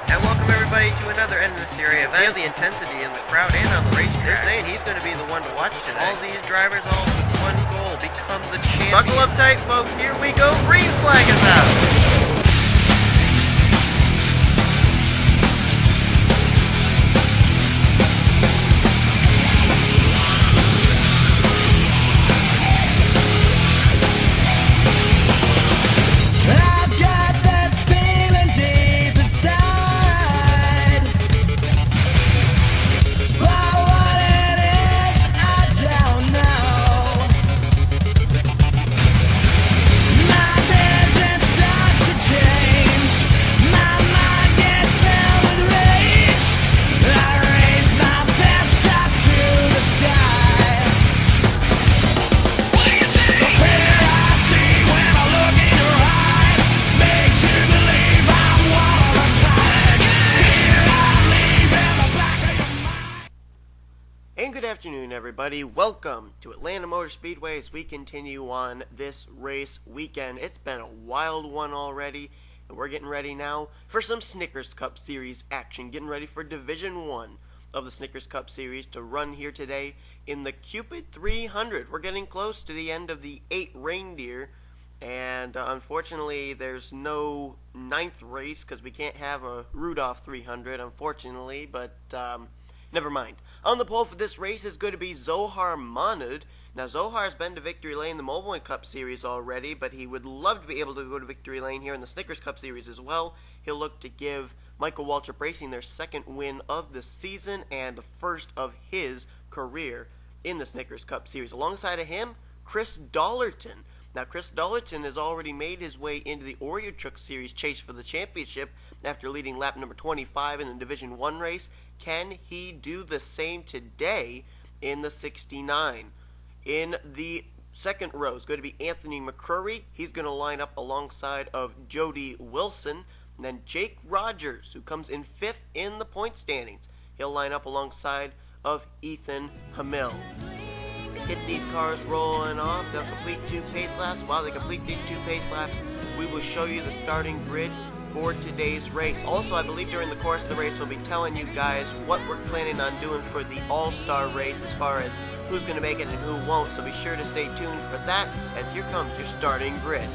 And welcome everybody to another NNSCRA event. Feel the intensity in the crowd and on the racetrack. They're saying he's going to be the one to watch today. All these drivers all with one goal, become the champion. Buckle up tight, folks. Here we go. Green flag is out. Everybody, welcome to Atlanta Motor Speedway as we continue on this race weekend. It's been a wild one already, and we're getting ready now for some Snickers Cup Series action. Getting ready for Division 1 of the Snickers Cup Series to run here today in the Cupid 300. We're getting close to the end of the 8 reindeer, and unfortunately there's no 9th race because we can't have a Rudolph 300, unfortunately, but never mind. On the pole for this race is going to be Mahnud. Now, Zohar's been to Victory Lane in the Mobile One Cup Series already, but he would love to be able to go to Victory Lane here in the Snickers Cup Series as well. He'll look to give Michael Waltrip Racing their second win of the season and the first of his career in the Snickers Cup Series. Alongside of him, Chris Dollerton. Now, Chris Dollerton has already made his way into the Oreo Truck Series chase for the championship after leading lap number 25 in the Division 1 race. Can he do the same today in the 69? In the second row is going to be Anthony McCrury. He's going to line up alongside of Jody Wilson. And then Jake Rogers, who comes in 5th in the point standings. He'll line up alongside of Ethan Hamill. Get these cars rolling off. They'll complete 2 pace laps. While they complete these 2 pace laps, we will show you the starting grid for today's race. Also, I believe during the course of the race, we'll be telling you guys what we're planning on doing for the All-Star race as far as who's going to make it and who won't. So be sure to stay tuned for that, as here comes your starting grid.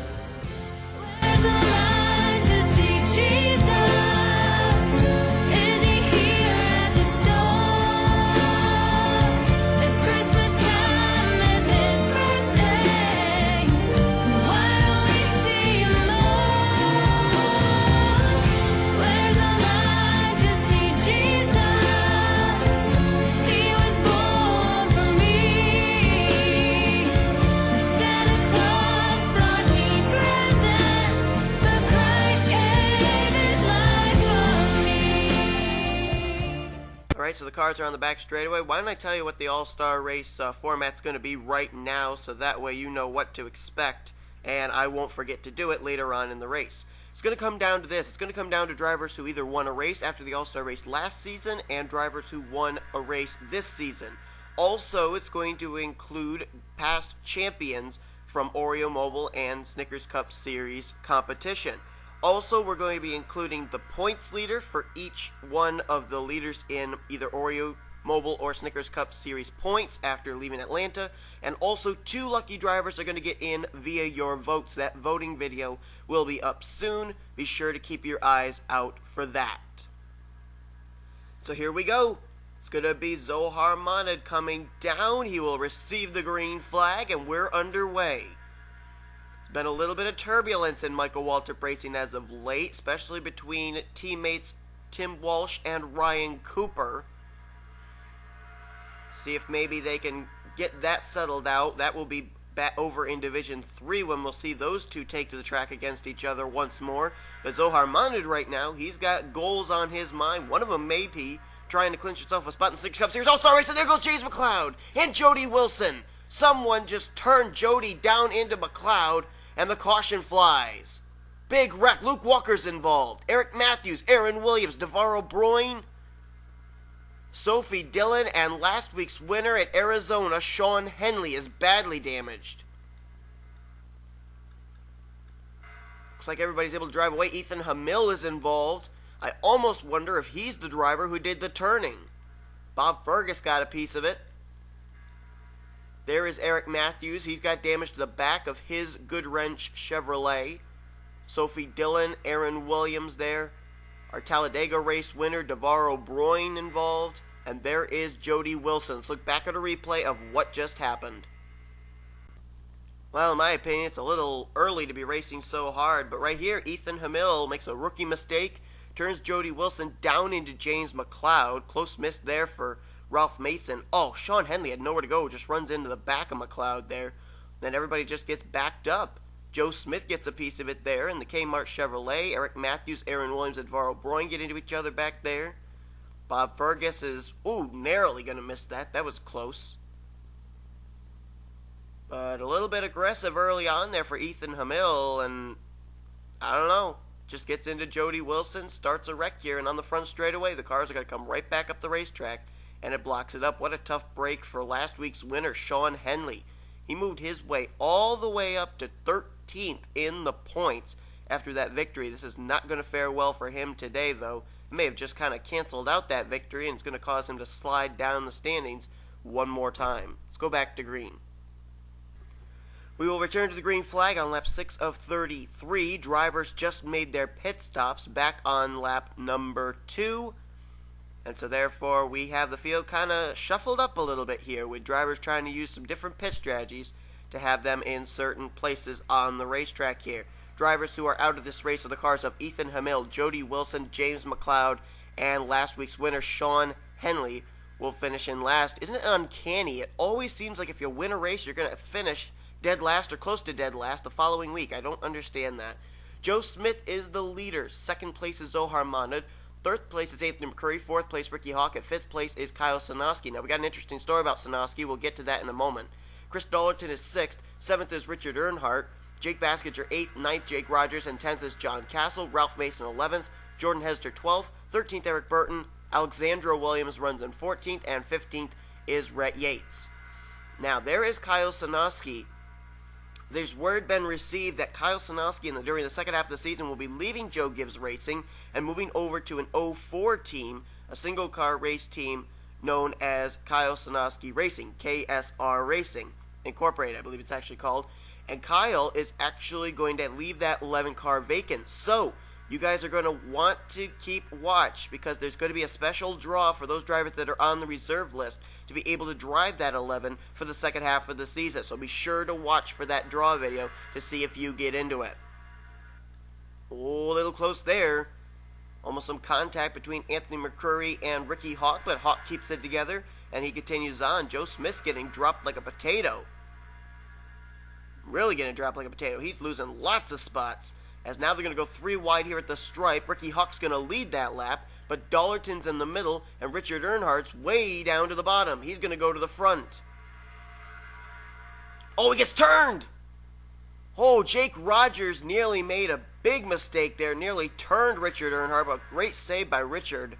Alright, so the cars are on the back straightaway. Why don't I tell you what the All-Star race format's going to be right now, so that way you know what to expect, and I won't forget to do it later on in the race. It's going to come down to this. It's going to come down to drivers who either won a race after the All-Star race last season and drivers who won a race this season. Also, it's going to include past champions from Oreo Mobile and Snickers Cup Series competition. Also, we're going to be including the points leader for each one of the leaders in either Oreo Mobile or Snickers Cup Series points after leaving Atlanta. And also, 2 lucky drivers are going to get in via your votes. That voting video will be up soon. Be sure to keep your eyes out for that. So here we go. It's going to be Mahnud coming down. He will receive the green flag, and we're underway. Been a little bit of turbulence in Michael Waltrip Racing as of late, especially between teammates Tim Walsh and Ryan Cooper. See if maybe they can get that settled out. That will be back over in Division 3 when we'll see those two take to the track against each other once more. But Mahnud right now, he's got goals on his mind. One of them may be trying to clinch himself a spot in the Snickers Cup Series All-Star Race, and there goes James McCloud and Jody Wilson. Someone just turned Jody down into McCloud, and the caution flies. Big wreck. Luke Walker's involved. Eric Matthews, Aaron Williams, O Broin, Sophie Dillon, and last week's winner at Arizona, Sean Henley, is badly damaged. Looks like everybody's able to drive away. Ethan Hamill is involved. I almost wonder if he's the driver who did the turning. Bob Fergus got a piece of it. There is Eric Matthews. He's got damage to the back of his Good Wrench Chevrolet. Sophie Dillon, Aaron Williams there. Our Talladega race winner, O Broin, involved. And there is Jody Wilson. Let's look back at a replay of what just happened. Well, in my opinion, it's a little early to be racing so hard. But right here, Ethan Hamill makes a rookie mistake. Turns Jody Wilson down into James McCloud. Close miss there for Ralph Mason. Oh, Sean Henley had nowhere to go. Just runs into the back of McCloud there. Then everybody just gets backed up. Joe Smith gets a piece of it there in the Kmart Chevrolet. Eric Matthews, Aaron Williams, and O Broin get into each other back there. Bob Fergus is, narrowly going to miss that. That was close. But a little bit aggressive early on there for Ethan Hamill, and I don't know. Just gets into Jody Wilson, starts a wreck here, and on the front straightaway, the cars are going to come right back up the racetrack, and it blocks it up. What a tough break for last week's winner, Sean Henley. He moved his way all the way up to 13th in the points after that victory. This is not going to fare well for him today, though. It may have just kind of canceled out that victory, and it's going to cause him to slide down the standings one more time. Let's go back to green. We will return to the green flag on lap 6 of 33. Drivers just made their pit stops back on lap number 2. And so therefore we have the field kind of shuffled up a little bit here, with drivers trying to use some different pit strategies to have them in certain places on the racetrack here. Drivers who are out of this race are the cars of Ethan Hamill, Jody Wilson, James McCloud, and last week's winner, Sean Henley, will finish in last. Isn't it uncanny? It always seems like if you win a race, you're going to finish dead last or close to dead last the following week. I don't understand that. Joe Smith is the leader. Second place is Zohar Mahnud. Third place is Anthony McCrury. Fourth place, Ricky Hawke. At fifth place is Kyle Sosnoski. Now, we got an interesting story about Sosnoski. We'll get to that in a moment. Chris Dollerton is 6th. 7th is Richard Earnhardt. Jake Baskinger 8th. 9th, Jake Rogers. And 10th is John Cassil. Ralph Mason 11th. Jordan Hezter 12th. 13th, Eric Burton. Alexandra Williams runs in 14th. And 15th is Rhett Yates. Now, there is Kyle Sosnoski. There's word been received that Kyle Sosnoski during the second half of the season will be leaving Joe Gibbs Racing and moving over to an 04 team, a single car race team known as Kyle Sosnoski Racing, KSR Racing Incorporated, I believe it's actually called. And Kyle is actually going to leave that 11 car vacant. So you guys are going to want to keep watch, because there's going to be a special draw for those drivers that are on the reserve list to be able to drive that 11 for the second half of the season. So be sure to watch for that draw video to see if you get into it. Oh, a little close there. Almost some contact between Anthony McCrury and Ricky Hawke, but Hawke keeps it together and he continues on. Joe Smith's getting dropped like a potato. Really getting dropped like a potato. He's losing lots of spots, as now they're going to go 3 wide here at the stripe. Ricky Hawke's going to lead that lap, but Dollerton's in the middle, and Richard Earnhardt's way down to the bottom. He's going to go to the front. Oh, he gets turned! Oh, Jake Rogers nearly made a big mistake there, nearly turned Richard Earnhardt, but great save by Richard.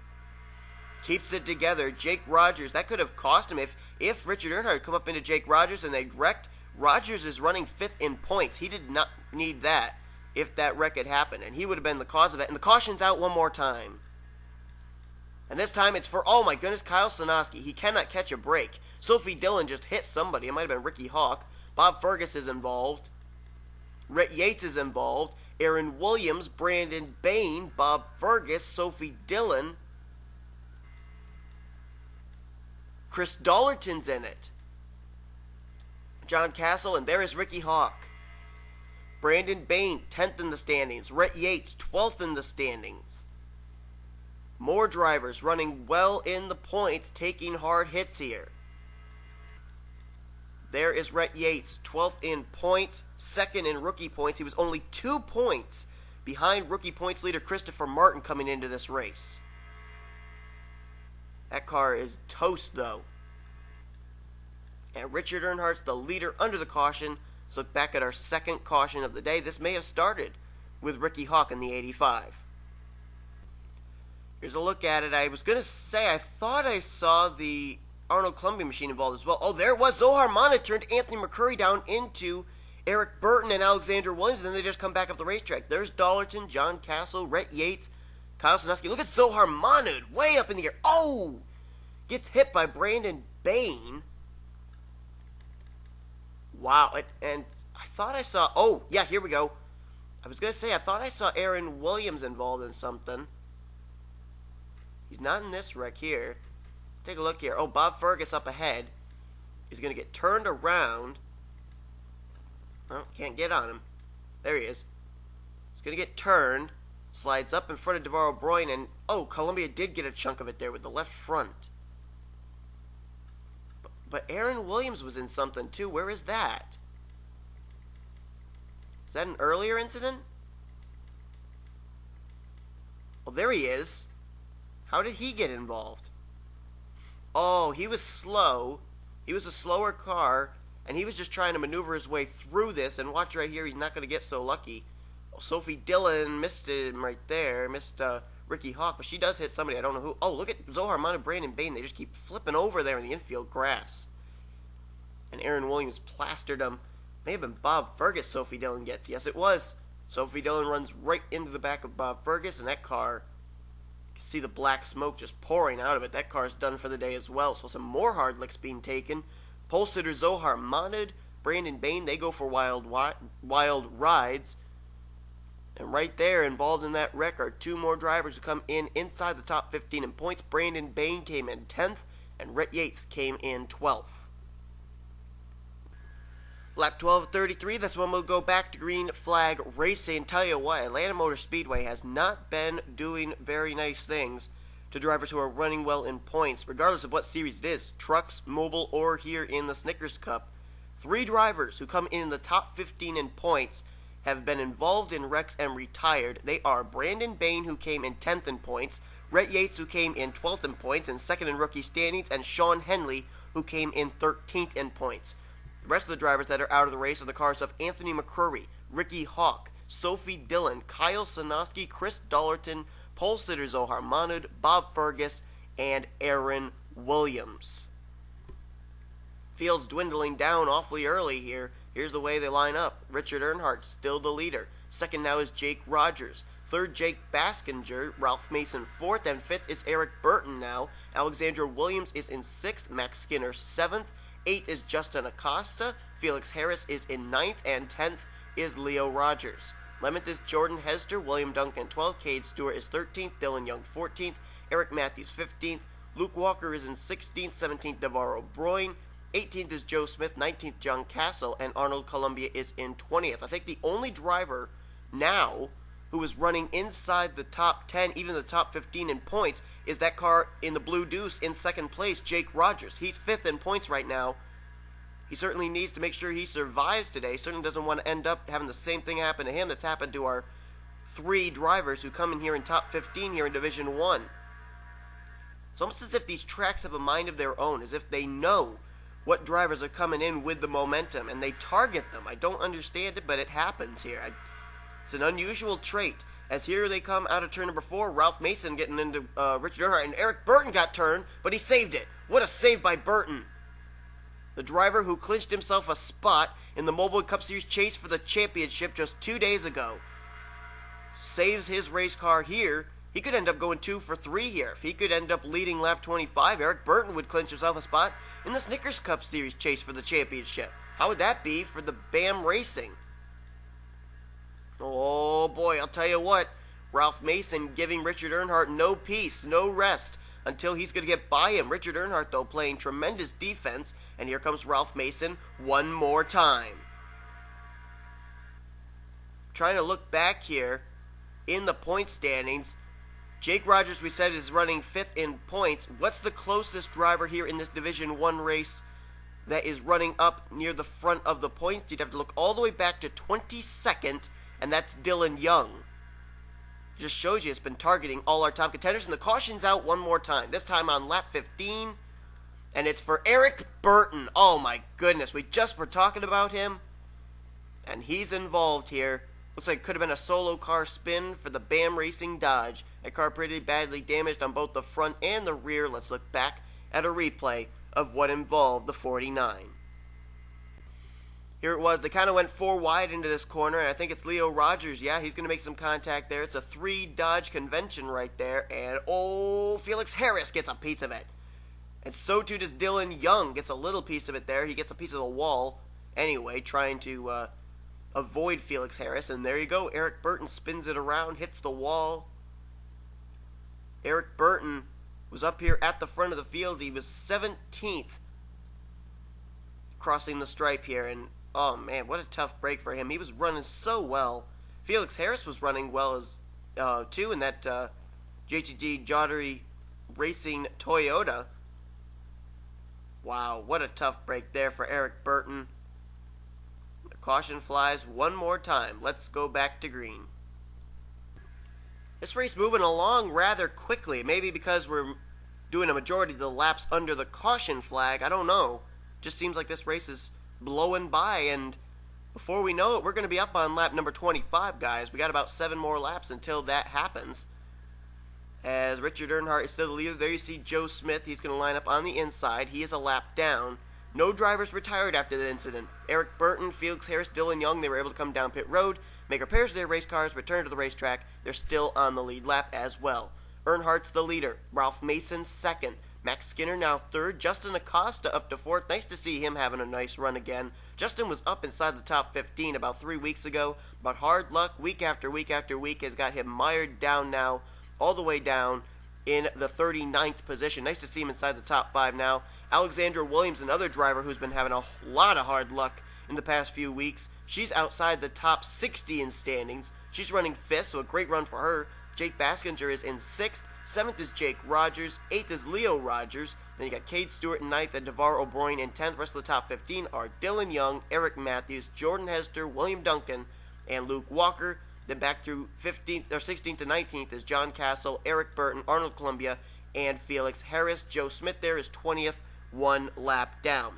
Keeps it together. Jake Rogers, that could have cost him if Richard Earnhardt had come up into Jake Rogers and they'd wrecked. Rogers is running 5th in points. He did not need that if that wreck had happened, and he would have been the cause of it. And the caution's out one more time. And this time it's for, oh my goodness, Kyle Sosnoski. He cannot catch a break. Sophie Dillon just hit somebody. It might have been Ricky Hawke. Bob Fergus is involved. Rhett Yates is involved. Aaron Williams, Brandon Bayne, Bob Fergus, Sophie Dillon. Chris Dollerton's in it. John Cassil, and there is Ricky Hawke. Brandon Bayne, 10th in the standings. Rhett Yates, 12th in the standings. More drivers running well in the points, taking hard hits here. There is Rhett Yates, 12th in points, 2nd in rookie points. He was only 2 points behind rookie points leader Christopher Martin coming into this race. That car is toast, though. And Richard Earnhardt's the leader under the caution. Let's look back at our second caution of the day. This may have started with Ricky Hawke in the 85. Here's a look at it. I was going to say, I thought I saw the Arnold Columbia machine involved as well. Oh, there it was. Zohar Mahnud turned Anthony McCrury down into Eric Burton and Alexandra Williams, and then they just come back up the racetrack. There's Dollerton, John Cassil, Rhett Yates, Sosnoski. Look at Zohar Mahnud way up in the air. Oh! Gets hit by Brandon Bayne. Wow. And I thought I saw... Oh, yeah, here we go. I was going to say, I thought I saw Aaron Williams involved in something. He's not in this wreck here. Take a look here. Oh, Bob Fergus up ahead. He's going to get turned around. Oh, can't get on him. There he is. He's going to get turned. Slides up in front of O Broin. And, oh, Columbia did get a chunk of it there with the left front. But Aaron Williams was in something, too. Where is that? Is that an earlier incident? Well, there he is. How did he get involved? Oh, he was slow. He was a slower car, and he was just trying to maneuver his way through this. And watch right here, he's not going to get so lucky. Oh, Sophie Dillon missed him right there. Missed Ricky Hawke, but she does hit somebody. I don't know who. Oh, look at Zohar Mahnud, Brandon Bayne. They just keep flipping over there in the infield grass. And Aaron Williams plastered him. May have been Bob Fergus Sophie Dillon gets. Yes, it was. Sophie Dillon runs right into the back of Bob Fergus, and that car... You can see the black smoke just pouring out of it. That car's done for the day as well. So some more hard licks being taken. Pole sitter Zohar Mahnud, Brandon Bayne, they go for wild rides. And right there, involved in that wreck, are two more drivers who come in inside the top 15 in points. Brandon Bayne came in 10th, and Rhett Yates came in 12th. Lap 12:33, this one will go back to green flag racing. Tell you what, Atlanta Motor Speedway has not been doing very nice things to drivers who are running well in points, regardless of what series it is, trucks, mobile, or here in the Snickers Cup. 3 drivers who come in the top 15 in points have been involved in wrecks and retired. They are Brandon Bayne, who came in 10th in points, Rhett Yates, who came in 12th in points and 2nd in rookie standings, and Sean Henley, who came in 13th in points. The rest of the drivers that are out of the race are the cars of Anthony McCrury, Ricky Hawke, Sophie Dillon, Kyle Sosnoski, Chris Dollerton, pole sitter Zohar Mahnud, Bob Fergus, and Aaron Williams. Field's dwindling down awfully early here. Here's the way they line up. Richard Earnhardt still the leader. Second now is Jake Rogers. Third, Jake Baskinger. Ralph Mason fourth, and fifth is Eric Burton now. Alexander Williams is in sixth. Max Skinner seventh. 8th is Justin Acosta, Felix Harris is in 9th, and 10th is Leo Rogers. 11th is Jordan Hezter, William Duncan 12th, Cade Stewart is 13th, Dillon Young 14th, Eric Matthews 15th, Luke Walker is in 16th, 17th O Broin, 18th is Joe Smith, 19th John Cassil, and Arnold Columbia is in 20th. I think the only driver now who is running inside the top 10, even the top 15 in points, is that car in the blue deuce in second place, Jake Rogers. He's 5th in points right now. He certainly needs to make sure he survives today. Certainly doesn't want to end up having the same thing happen to him that's happened to our 3 drivers who come in here in top 15 here in Division 1. It's almost as if these tracks have a mind of their own, as if they know what drivers are coming in with the momentum, and they target them. I don't understand it, but it happens here. It's an unusual trait. As here they come out of turn number 4, Ralph Mason getting into Richard Earnhardt, and Eric Burton got turned, but he saved it. What a save by Burton. The driver who clinched himself a spot in the Mobile Cup Series chase for the championship just 2 days ago. Saves his race car here. He could end up going 2 for 3 here. If he could end up leading lap 25, Eric Burton would clinch himself a spot in the Snickers Cup Series chase for the championship. How would that be for the BAM Racing? Oh boy, I'll tell you what, Ralph Mason giving Richard Earnhardt no peace, no rest, until he's going to get by him. Richard Earnhardt, though, playing tremendous defense, and here comes Ralph Mason one more time. Trying to look back here in the point standings. Jake Rogers, we said, is running 5th in points. What's the closest driver here in this Division 1 race that is running up near the front of the points? You'd have to look all the way back to 22nd, and that's Dillon Young. Just shows you it's been targeting all our top contenders. And the caution's out one more time. This time on lap 15. And it's for Eric Burton. Oh my goodness. We just were talking about him. And he's involved here. Looks like it could have been a solo car spin for the BAM Racing Dodge. That car pretty badly damaged on both the front and the rear. Let's look back at a replay of what involved the 49. Here it was. They kind of went 4 wide into this corner, and I think it's Leo Rogers. Yeah, he's going to make some contact there. It's a 3 Dodge convention right there, and Felix Harris gets a piece of it. And so too does Dillon Young, gets a little piece of it there. He gets a piece of the wall anyway, trying to avoid Felix Harris. And there you go. Eric Burton spins it around, hits the wall. Eric Burton was up here at the front of the field. He was 17th crossing the stripe here. And, oh, man, what a tough break for him. He was running so well. Felix Harris was running well as too in that JTG Joddery Racing Toyota. Wow, what a tough break there for Eric Burton. The caution flies one more time. Let's go back to green. This race moving along rather quickly. Maybe because we're doing a majority of the laps under the caution flag. I don't know. Just seems like this race is blowing by, and before we know it, we're going to be up on lap number 25, guys. We got about 7 more laps until that happens. As Richard Earnhardt is still the leader. There you see Joe Smith. He's going to line up on the inside. He is a lap down. No drivers retired after the incident. Eric Burton, Felix Harris, Dillon Young, they were able to come down pit road, make repairs to their race cars, return to the racetrack. They're still on the lead lap as well. Earnhardt's the leader. Ralph Mason second. Max Skinner now third. Justin Acosta up to fourth. Nice to see him having a nice run again. Justin was up inside the top 15 about 3 weeks ago, but hard luck week after week after week has got him mired down now, all the way down in the 39th position. Nice to see him inside the top 5 now. Alexandra Williams, another driver who's been having a lot of hard luck in the past few weeks. She's outside the top 60 in standings. She's running 5th, so a great run for her. Jake Baskinger is in 6th. 7th is Jake Rogers. 8th is Leo Rogers. Then you got Cade Stewart in 9th and DeVar O'Brien in 10th. The rest of the top 15 are Dillon Young, Eric Matthews, Jordan Hezter, William Duncan, and Luke Walker. Then back through 15th or 16th to 19th is John Cassil, Eric Burton, Arnold Columbia, and Felix Harris. Joe Smith there is 20th, 1 lap down.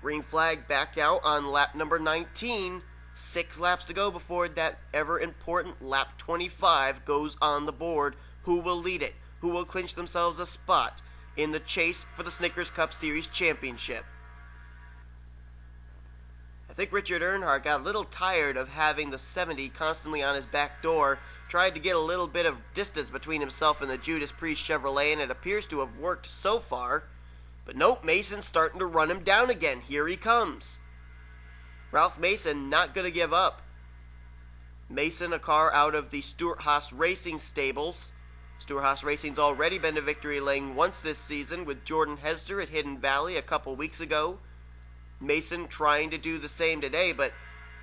Green flag back out on lap number 19. 6 laps to go before that ever-important lap 25 goes on the board. Who will lead it? Who will clinch themselves a spot in the chase for the Snickers Cup Series Championship? I think Richard Earnhardt got a little tired of having the 70 constantly on his back door, tried to get a little bit of distance between himself and the Judas Priest Chevrolet, and it appears to have worked so far. But nope, Mason's starting to run him down again. Here he comes. Ralph Mason not going to give up. Mason, a car out of the Stewart Haas Racing stables. Stewart Haas Racing's already been to victory lane once this season with Jordan Hezter at Hidden Valley a couple weeks ago. Mason trying to do the same today, but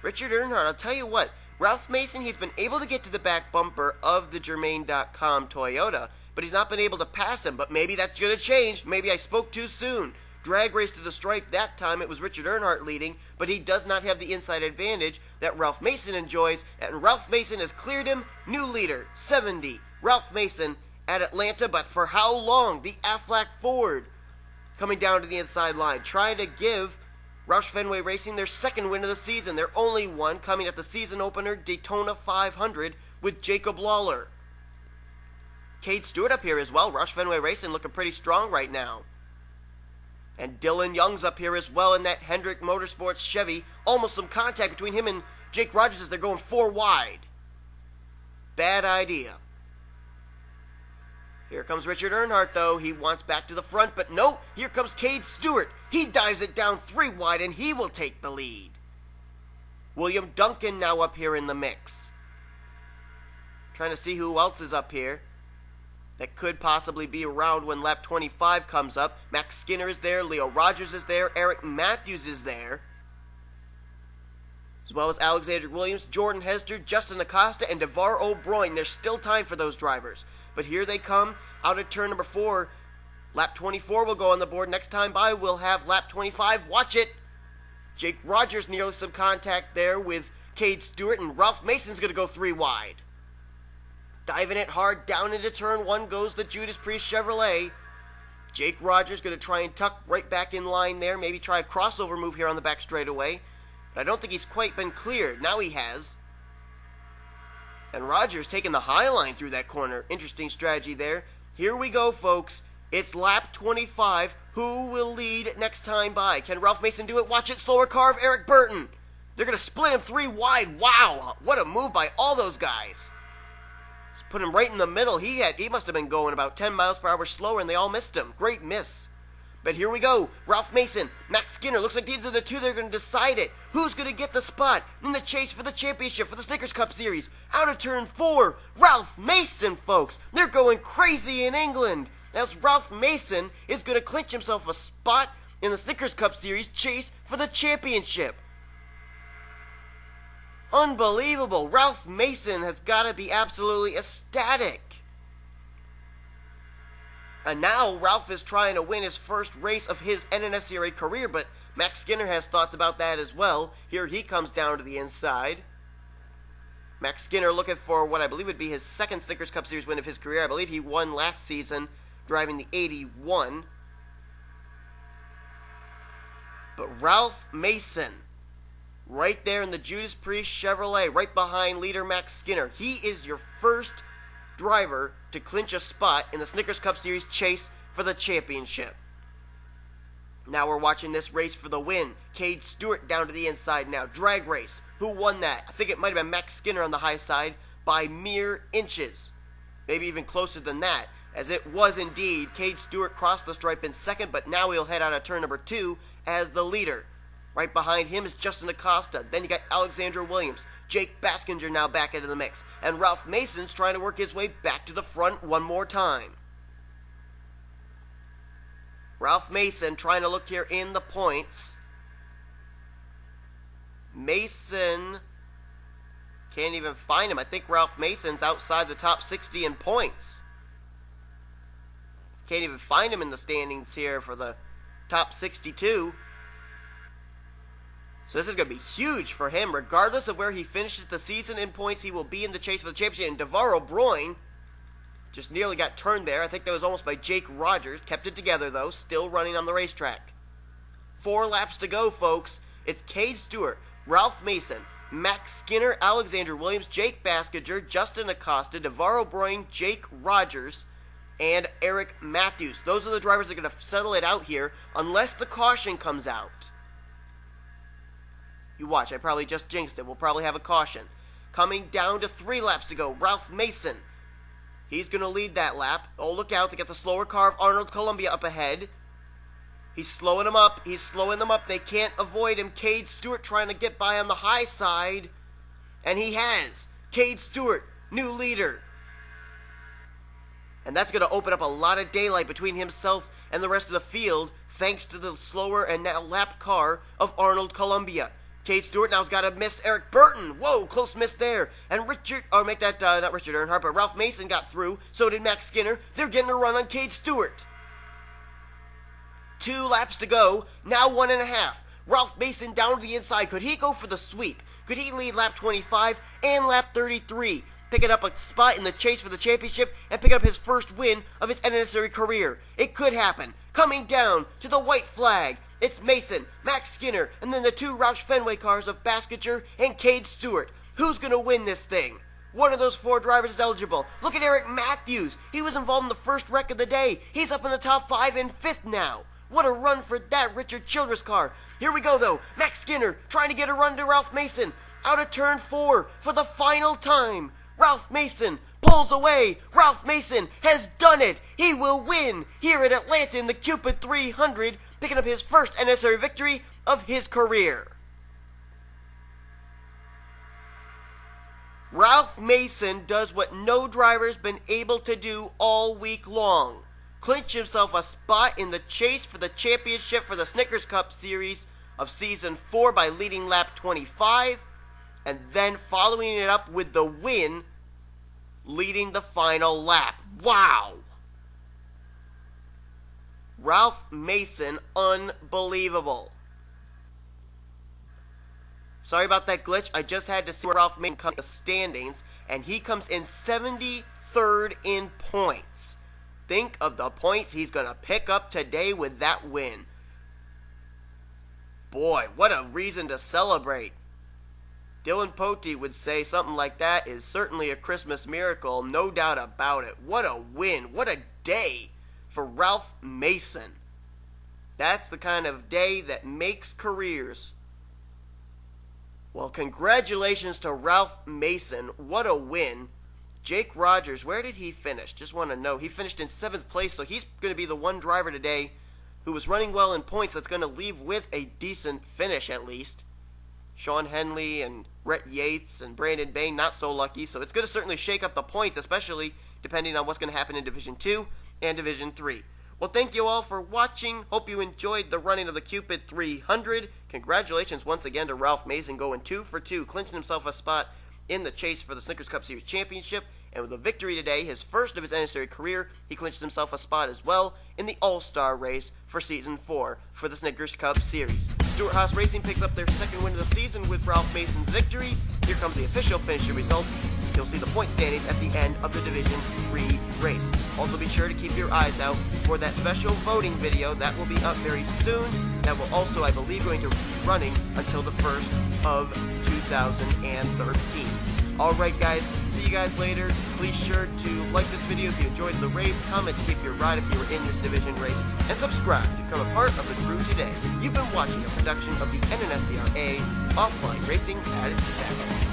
Richard Earnhardt, I'll tell you what, Ralph Mason, he's been able to get to the back bumper of the Germain.com Toyota, but he's not been able to pass him. But maybe that's going to change. Maybe I spoke too soon. Drag race to the stripe. That time it was Richard Earnhardt leading, but he does not have the inside advantage that Ralph Mason enjoys, and Ralph Mason has cleared him. New leader, 70. Ralph Mason at Atlanta, but for how long? The Aflac Ford coming down to the inside line, trying to give Roush Fenway Racing their second win of the season. Their only one coming at the season opener, Daytona 500, with Jacob Lawler. Cade Stewart up here as well. Roush Fenway Racing looking pretty strong right now. And Dillon Young's up here as well in that Hendrick Motorsports Chevy. Almost some contact between him and Jake Rogers as they're going 4 wide. Bad idea. Here comes Richard Earnhardt, though. He wants back to the front, but no. Here comes Cade Stewart. He dives it down 3 wide, and he will take the lead. William Duncan now up here in the mix. Trying to see who else is up here that could possibly be around when lap 25 comes up. Max Skinner is there. Leo Rogers is there. Eric Matthews is there. As well as Alexander Williams, Jordan Hezter, Justin Acosta, and DeVar O'Brien. There's still time for those drivers. But here they come out of turn number 4. Lap 24 will go on the board. Next time by, we'll have lap 25. Watch it. Jake Rogers nearly some contact there with Cade Stewart, and Ralph Mason's going to go 3 wide. Diving it hard down into turn 1 goes the Judas Priest Chevrolet. Jake Rogers going to try and tuck right back in line there. Maybe try a crossover move here on the back straightaway. But I don't think he's quite been cleared. Now he has. And Rogers taking the high line through that corner. Interesting strategy there. Here we go, folks. It's lap 25. Who will lead next time by? Can Ralph Mason do it? Watch it. Slower car of Eric Burton. They're going to split him 3 wide. Wow. What a move by all those guys. Just put him right in the middle. He must have been going about 10 miles per hour slower, and they all missed him. Great miss. But here we go. Ralph Mason, Max Skinner. Looks like these are the two that are going to decide it. Who's going to get the spot in the chase for the championship for the Snickers Cup Series? Out of turn 4, Ralph Mason, folks. They're going crazy in England. As Ralph Mason is going to clinch himself a spot in the Snickers Cup Series chase for the championship. Unbelievable. Ralph Mason has got to be absolutely ecstatic. And now Ralph is trying to win his first race of his NNSCRA career, but Max Skinner has thoughts about that as well. Here he comes down to the inside. Max Skinner looking for what I believe would be his second Snickers Cup Series win of his career. I believe he won last season driving the 81. But Ralph Mason, right there in the Judas Priest Chevrolet, right behind leader Max Skinner. He is your first driver to clinch a spot in the Snickers Cup Series chase for the championship. Now we're watching this race for the win. Cade Stewart down to the inside now. Drag race. Who won that? I think it might have been Max Skinner on the high side by mere inches. Maybe even closer than that, as it was indeed. Cade Stewart crossed the stripe in second, but now he'll head out of turn number 2 as the leader. Right behind him is Justin Acosta. Then you got Alexander Williams. Jake Baskinger now back into the mix. And Ralph Mason's trying to work his way back to the front one more time. Ralph Mason trying to look here in the points. Mason can't even find him. I think Ralph Mason's outside the top 60 in points. Can't even find him in the standings here for the top 62. So this is going to be huge for him. Regardless of where he finishes the season in points, he will be in the chase for the championship. And O Broin just nearly got turned there. I think that was almost by Jake Rogers. Kept it together, though. Still running on the racetrack. 4 laps to go, folks. It's Cade Stewart, Ralph Mason, Max Skinner, Alexander Williams, Jake Baskinger, Justin Acosta, O Broin, Jake Rogers, and Eric Matthews. Those are the drivers that are going to settle it out here unless the caution comes out. You watch, I probably just jinxed it. We'll probably have a caution. Coming down to 3 laps to go, Ralph Mason. He's going to lead that lap. Oh, look out to get the slower car of Arnold Columbia up ahead. He's slowing them up. He's slowing them up. They can't avoid him. Cade Stewart trying to get by on the high side. And he has. Cade Stewart, new leader. And that's going to open up a lot of daylight between himself and the rest of the field, thanks to the slower and now lap car of Arnold Columbia. Cade Stewart now's got to miss Eric Burton. Whoa, close miss there. And not Richard Earnhardt, but Ralph Mason got through. So did Max Skinner. They're getting a run on Cade Stewart. 2 laps to go. Now 1.5. Ralph Mason down to the inside. Could he go for the sweep? Could he lead lap 25 and lap 33? Picking up a spot in the chase for the championship and picking up his first win of his NNSCRA career. It could happen. Coming down to the white flag. It's Mason, Max Skinner, and then the 2 Roush Fenway cars of Baskinger and Cade Stewart. Who's going to win this thing? One of those 4 drivers is eligible. Look at Eric Matthews. He was involved in the first wreck of the day. He's up in the top 5 and 5th now. What a run for that Richard Childress car. Here we go, though. Max Skinner trying to get a run to Ralph Mason. Out of turn 4 for the final time. Ralph Mason pulls away. Ralph Mason has done it. He will win here at Atlanta in the Cupid 300, picking up his first NNSCRA victory of his career. Ralph Mason does what no driver's been able to do all week long. Clinch himself a spot in the chase for the championship for the Snickers Cup Series of Season 4 by leading lap 25, and then following it up with the win, leading the final lap. Wow! Ralph Mason, unbelievable. Sorry about that glitch. I just had to see where Ralph Mason comes in the standings, and he comes in 73rd in points. Think of the points he's going to pick up today with that win. Boy, what a reason to celebrate. Dylan Potey would say something like that is certainly a Christmas miracle, no doubt about it. What a win. What a day for Ralph Mason. That's the kind of day that makes careers. Well, congratulations to Ralph Mason. What a win. Jake Rogers, where did he finish? Just want to know. He finished in 7th place, so he's going to be the one driver today who was running well in points that's going to leave with a decent finish at least. Sean Henley and Rhett Yates and Brandon Bayne not so lucky, so it's going to certainly shake up the points, especially depending on what's going to happen in Division 2 and Division 3. Well, thank you all for watching. Hope you enjoyed the running of the Cupid 300. Congratulations once again to Ralph Mason going 2 for 2, clinching himself a spot in the chase for the Snickers Cup Series Championship. And with a victory today, his first of his NNSCRA career, he clinched himself a spot as well in the All-Star race for Season 4 for the Snickers Cup Series. Stewart Haas Racing picks up their second win of the season with Ralph Mason's victory. Here comes the official finishing results. You'll see the point standings at the end of the Division 3 race. Also be sure to keep your eyes out for that special voting video that will be up very soon. That will also, I believe, going to be running until the 1st of 2013. Alright guys, see you guys later. Please sure to like this video if you enjoyed the race, comment to keep your ride if you were in this division race, and subscribe to become a part of the crew today. You've been watching a production of the NNSCRA Offline Racing at its best.